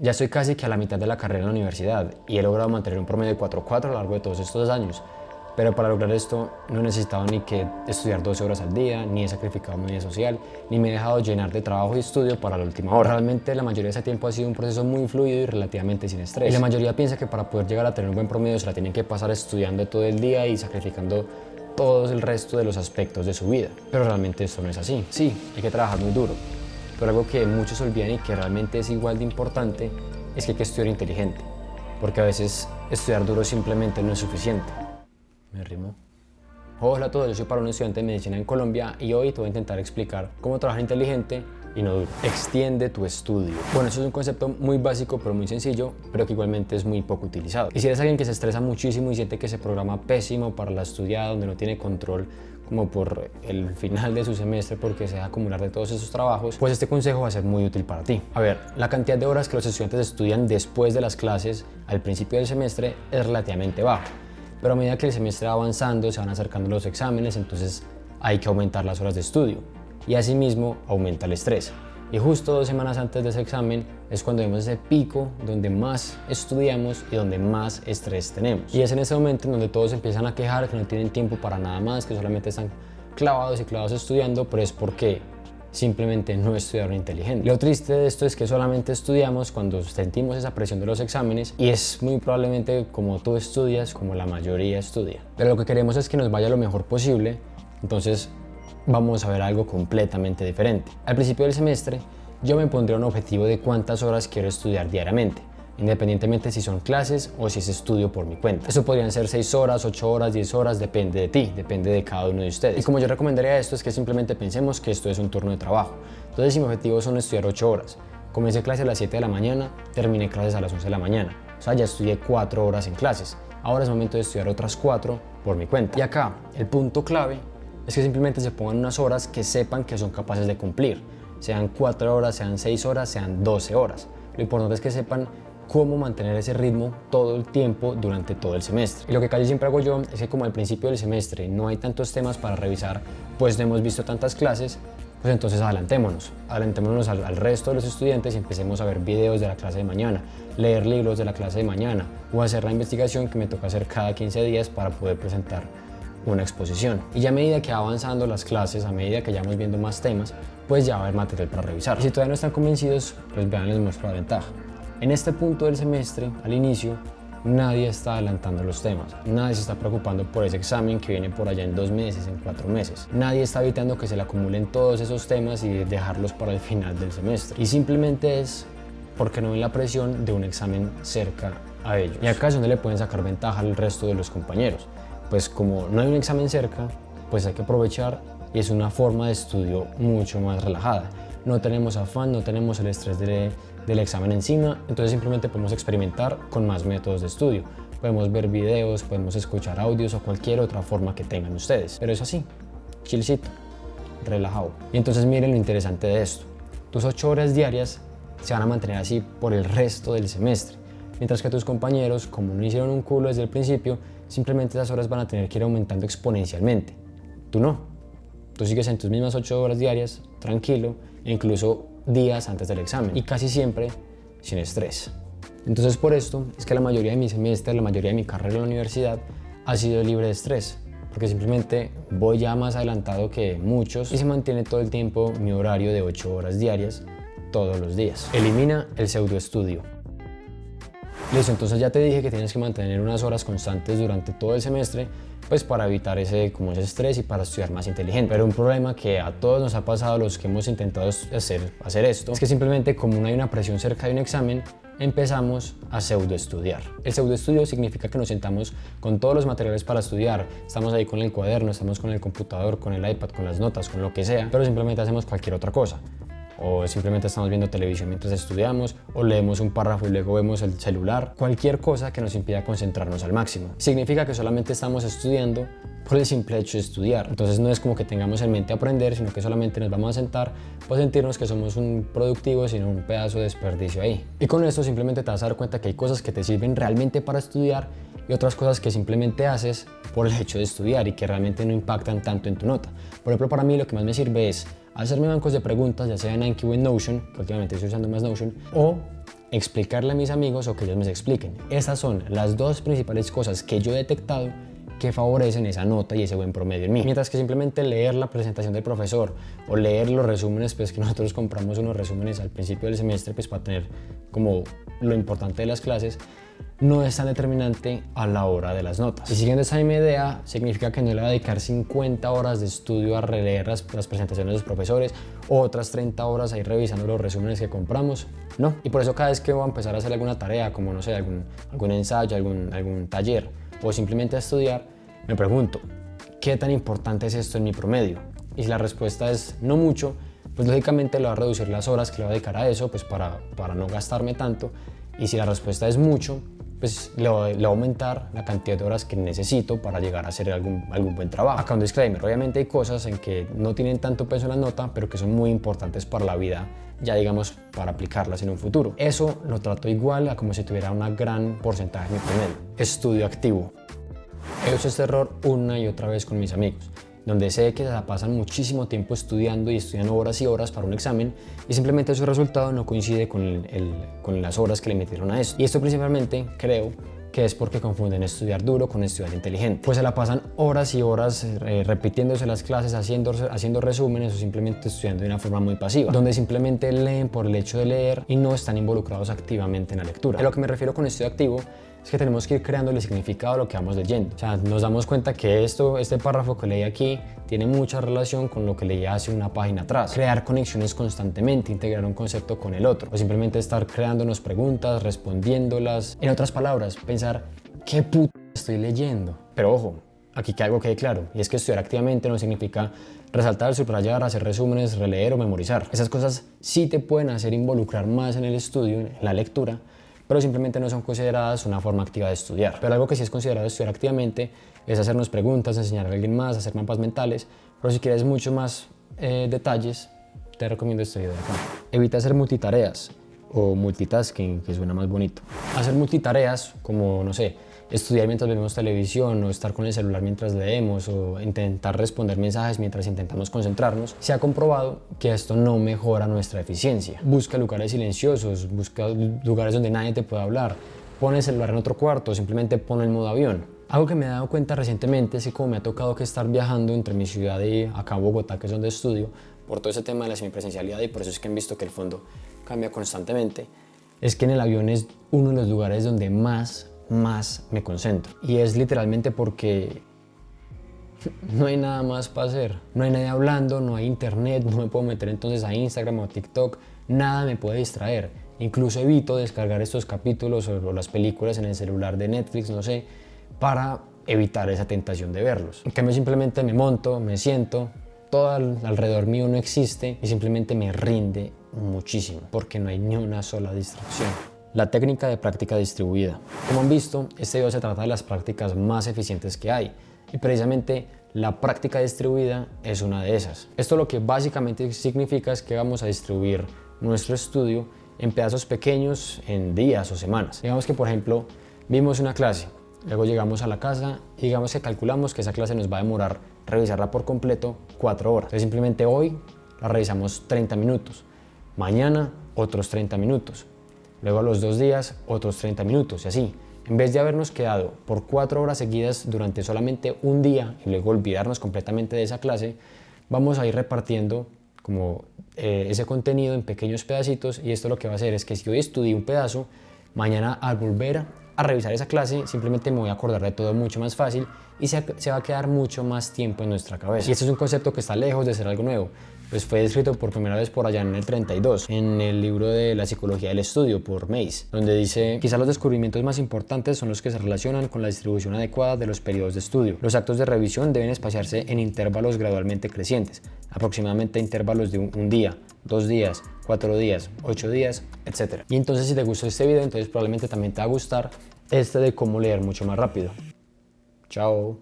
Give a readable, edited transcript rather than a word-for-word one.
Ya estoy casi que a la mitad de la carrera en la universidad y he logrado mantener un promedio de 4.4 a lo largo de todos estos años. Pero para lograr esto no he necesitado ni que estudiar 12 horas al día, ni he sacrificado mi vida social, ni me he dejado llenar de trabajo y estudio para la última hora. Realmente la mayoría de ese tiempo ha sido un proceso muy fluido y relativamente sin estrés. Y la mayoría piensa que para poder llegar a tener un buen promedio se la tienen que pasar estudiando todo el día y sacrificando todo el resto de los aspectos de su vida. Pero realmente esto no es así. Sí, hay que trabajar muy duro. Pero algo que muchos olvidan y que realmente es igual de importante es que hay que estudiar inteligente. Porque a veces estudiar duro simplemente no es suficiente. Me rimó. Hola a todos, yo soy para un estudiante de medicina en Colombia y hoy te voy a intentar explicar cómo trabajar inteligente y no duro. Extiende tu estudio. Bueno, eso es un concepto muy básico pero muy sencillo, pero que igualmente es muy poco utilizado. Y si eres alguien que se estresa muchísimo y siente que se programa pésimo para la estudiada, donde no tiene control como por el final de su semestre porque se deja acumular de todos esos trabajos, pues este consejo va a ser muy útil para ti. A ver, la cantidad de horas que los estudiantes estudian después de las clases al principio del semestre es relativamente baja. Pero a medida que el semestre va avanzando, se van acercando los exámenes, entonces hay que aumentar las horas de estudio. Y asimismo aumenta el estrés. Y justo 2 semanas antes de ese examen es cuando vemos ese pico donde más estudiamos y donde más estrés tenemos. Y es en ese momento en donde todos empiezan a quejar que no tienen tiempo para nada más, que solamente están clavados y clavados estudiando, pero es porque simplemente no estudiaron inteligente. Lo triste de esto es que solamente estudiamos cuando sentimos esa presión de los exámenes y es muy probablemente como tú estudias, como la mayoría estudia. Pero lo que queremos es que nos vaya lo mejor posible, entonces vamos a ver algo completamente diferente. Al principio del semestre yo me pondré un objetivo de cuántas horas quiero estudiar diariamente, independientemente si son clases o si es estudio por mi cuenta. Eso podrían ser 6 horas, 8 horas, 10 horas, depende de ti, depende de cada uno de ustedes. Y como yo recomendaría esto es que simplemente pensemos que esto es un turno de trabajo. Entonces si mi objetivo son estudiar 8 horas, comencé clase a las 7 de la mañana, terminé clases a las 11 de la mañana. O sea, ya estudié 4 horas en clases. Ahora es momento de estudiar otras 4 por mi cuenta. Y acá, el punto clave es que simplemente se pongan unas horas que sepan que son capaces de cumplir. Sean 4 horas, sean 6 horas, sean 12 horas. Lo importante es que sepan cómo mantener ese ritmo todo el tiempo durante todo el semestre. Y lo que casi siempre hago yo es que como al principio del semestre no hay tantos temas para revisar, pues no hemos visto tantas clases, pues entonces adelantémonos al resto de los estudiantes y empecemos a ver videos de la clase de mañana, leer libros de la clase de mañana o hacer la investigación que me toca hacer cada 15 días para poder presentar una exposición. Y ya a medida que va avanzando las clases, a medida que ya vamos viendo más temas, pues ya va a haber material para revisar. Y si todavía no están convencidos, pues vean, les muestro la ventaja. En este punto del semestre, al inicio, nadie está adelantando los temas, nadie se está preocupando por ese examen que viene por allá en 2 meses, en 4 meses. Nadie está evitando que se le acumulen todos esos temas y dejarlos para el final del semestre. Y simplemente es porque no ven la presión de un examen cerca a ellos. Y acá es donde le pueden sacar ventaja al resto de los compañeros. Pues como no hay un examen cerca, pues hay que aprovechar y es una forma de estudio mucho más relajada. No tenemos afán, no tenemos el estrés del examen encima, entonces simplemente podemos experimentar con más métodos de estudio. Podemos ver videos, podemos escuchar audios o cualquier otra forma que tengan ustedes. Pero es así, chilcito, relajado. Y entonces miren lo interesante de esto. Tus 8 horas diarias se van a mantener así por el resto del semestre. Mientras que tus compañeros, como no hicieron un culo desde el principio, simplemente esas horas van a tener que ir aumentando exponencialmente. Tú no. Tú sigues en tus mismas 8 horas diarias, tranquilo, e incluso días antes del examen. Y casi siempre sin estrés. Entonces por esto es que la mayoría de mi semestre, la mayoría de mi carrera en la universidad ha sido libre de estrés. Porque simplemente voy ya más adelantado que muchos y se mantiene todo el tiempo mi horario de 8 horas diarias todos los días. Elimina el pseudoestudio. Listo, entonces ya te dije que tienes que mantener unas horas constantes durante todo el semestre, pues para evitar ese estrés y para estudiar más inteligente. Pero un problema que a todos nos ha pasado, los que hemos intentado hacer esto, es que simplemente como no hay una presión cerca de un examen, empezamos a pseudoestudiar. El pseudoestudio significa que nos sentamos con todos los materiales para estudiar, estamos ahí con el cuaderno, estamos con el computador, con el iPad, con las notas, con lo que sea, pero simplemente hacemos cualquier otra cosa. O simplemente estamos viendo televisión mientras estudiamos, o leemos un párrafo y luego vemos el celular, cualquier cosa que nos impida concentrarnos al máximo. Significa que solamente estamos estudiando por el simple hecho de estudiar. Entonces no es como que tengamos en mente aprender, sino que solamente nos vamos a sentar para sentirnos que somos un productivo, sino un pedazo de desperdicio ahí. Y con esto simplemente te vas a dar cuenta que hay cosas que te sirven realmente para estudiar y otras cosas que simplemente haces por el hecho de estudiar y que realmente no impactan tanto en tu nota. Por ejemplo, para mí lo que más me sirve es hacerme bancos de preguntas, ya sea en Anki o en Notion, que últimamente estoy usando más Notion, o explicarle a mis amigos o que ellos me expliquen. Estas son las dos principales cosas que yo he detectado que favorecen esa nota y ese buen promedio en mí. Mientras que simplemente leer la presentación del profesor o leer los resúmenes, pues que nosotros compramos unos resúmenes al principio del semestre pues para tener como lo importante de las clases, no es tan determinante a la hora de las notas. Y siguiendo esa misma idea, significa que no le voy a dedicar 50 horas de estudio a releer las presentaciones de los profesores o otras 30 horas a ir revisando los resúmenes que compramos. No. Y por eso cada vez que voy a empezar a hacer alguna tarea, como no sé, algún ensayo, algún taller o simplemente a estudiar, me pregunto, ¿qué tan importante es esto en mi promedio? Y si la respuesta es no mucho, pues lógicamente le voy a reducir las horas que le voy a dedicar a eso, pues para no gastarme tanto. Y si la respuesta es mucho, pues le voy a aumentar la cantidad de horas que necesito para llegar a hacer algún buen trabajo. Acá un disclaimer, obviamente hay cosas en que no tienen tanto peso en la nota, pero que son muy importantes para la vida, ya digamos, para aplicarlas en un futuro. Eso lo trato igual a como si tuviera un gran porcentaje en mi promedio. Estudio activo. He hecho este error una y otra vez con mis amigos, donde sé que se la pasan muchísimo tiempo estudiando y estudian horas y horas para un examen y simplemente su resultado no coincide con las horas que le metieron a esto. Y esto principalmente creo que es porque confunden estudiar duro con estudiar inteligente. Pues se la pasan horas y horas repitiéndose las clases, haciendo resúmenes o simplemente estudiando de una forma muy pasiva, donde simplemente leen por el hecho de leer y no están involucrados activamente en la lectura. A lo que me refiero con estudio activo es que tenemos que ir creando el significado de lo que vamos leyendo. O sea, nos damos cuenta que este párrafo que leí aquí tiene mucha relación con lo que leí hace una página atrás. Crear conexiones constantemente, integrar un concepto con el otro, o simplemente estar creándonos preguntas, respondiéndolas. En otras palabras, pensar, ¿qué puta estoy leyendo? Pero ojo, aquí que algo quede claro, y es que estudiar activamente no significa resaltar, subrayar, hacer resúmenes, releer o memorizar. Esas cosas sí te pueden hacer involucrar más en el estudio, en la lectura, pero simplemente no son consideradas una forma activa de estudiar. Pero algo que sí es considerado estudiar activamente es hacernos preguntas, enseñar a alguien más, hacer mapas mentales. Pero si quieres mucho más detalles, te recomiendo este video de acá. Evita hacer multitareas o multitasking, que suena más bonito. Hacer multitareas como, no sé, estudiar mientras vemos televisión o estar con el celular mientras leemos o intentar responder mensajes mientras intentamos concentrarnos, se ha comprobado que esto no mejora nuestra eficiencia. Busca lugares silenciosos, busca lugares donde nadie te pueda hablar, pon el celular en otro cuarto o simplemente pon el modo avión. Algo que me he dado cuenta recientemente es que como me ha tocado que estar viajando entre mi ciudad y acá en Bogotá, que es donde estudio, por todo ese tema de la semipresencialidad y por eso es que han visto que el fondo cambia constantemente, es que en el avión es uno de los lugares donde más me concentro. Y es literalmente porque no hay nada más para hacer. No hay nadie hablando, no hay internet, no me puedo meter entonces a Instagram o a TikTok. Nada me puede distraer. Incluso evito descargar estos capítulos o las películas en el celular de Netflix, no sé, para evitar esa tentación de verlos. En cambio simplemente me monto, me siento, todo alrededor mío no existe y simplemente me rinde muchísimo porque no hay ni una sola distracción. La técnica de práctica distribuida. Como han visto, este video se trata de las prácticas más eficientes que hay y precisamente la práctica distribuida es una de esas. Esto lo que básicamente significa es que vamos a distribuir nuestro estudio en pedazos pequeños en días o semanas. Digamos que por ejemplo vimos una clase, luego llegamos a la casa y digamos que calculamos que esa clase nos va a demorar revisarla por completo 4 horas. Entonces simplemente hoy la revisamos 30 minutos, mañana otros 30 minutos. Luego a los 2 días, otros 30 minutos y así. En vez de habernos quedado por 4 horas seguidas durante solamente un día y luego olvidarnos completamente de esa clase, vamos a ir repartiendo como ese contenido en pequeños pedacitos y esto lo que va a hacer es que si hoy estudié un pedazo, mañana al volver a revisar esa clase simplemente me voy a acordar de todo mucho más fácil y se va a quedar mucho más tiempo en nuestra cabeza. Y este es un concepto que está lejos de ser algo nuevo. Pues fue descrito por primera vez por allá en el 32, en el libro de la psicología del estudio por Mace, donde dice: quizá los descubrimientos más importantes son los que se relacionan con la distribución adecuada de los periodos de estudio. Los actos de revisión deben espaciarse en intervalos gradualmente crecientes, aproximadamente intervalos de un día, 2 días, 4 días, 8 días, etc. Y entonces si te gustó este video, entonces probablemente también te va a gustar este de cómo leer mucho más rápido. Chao.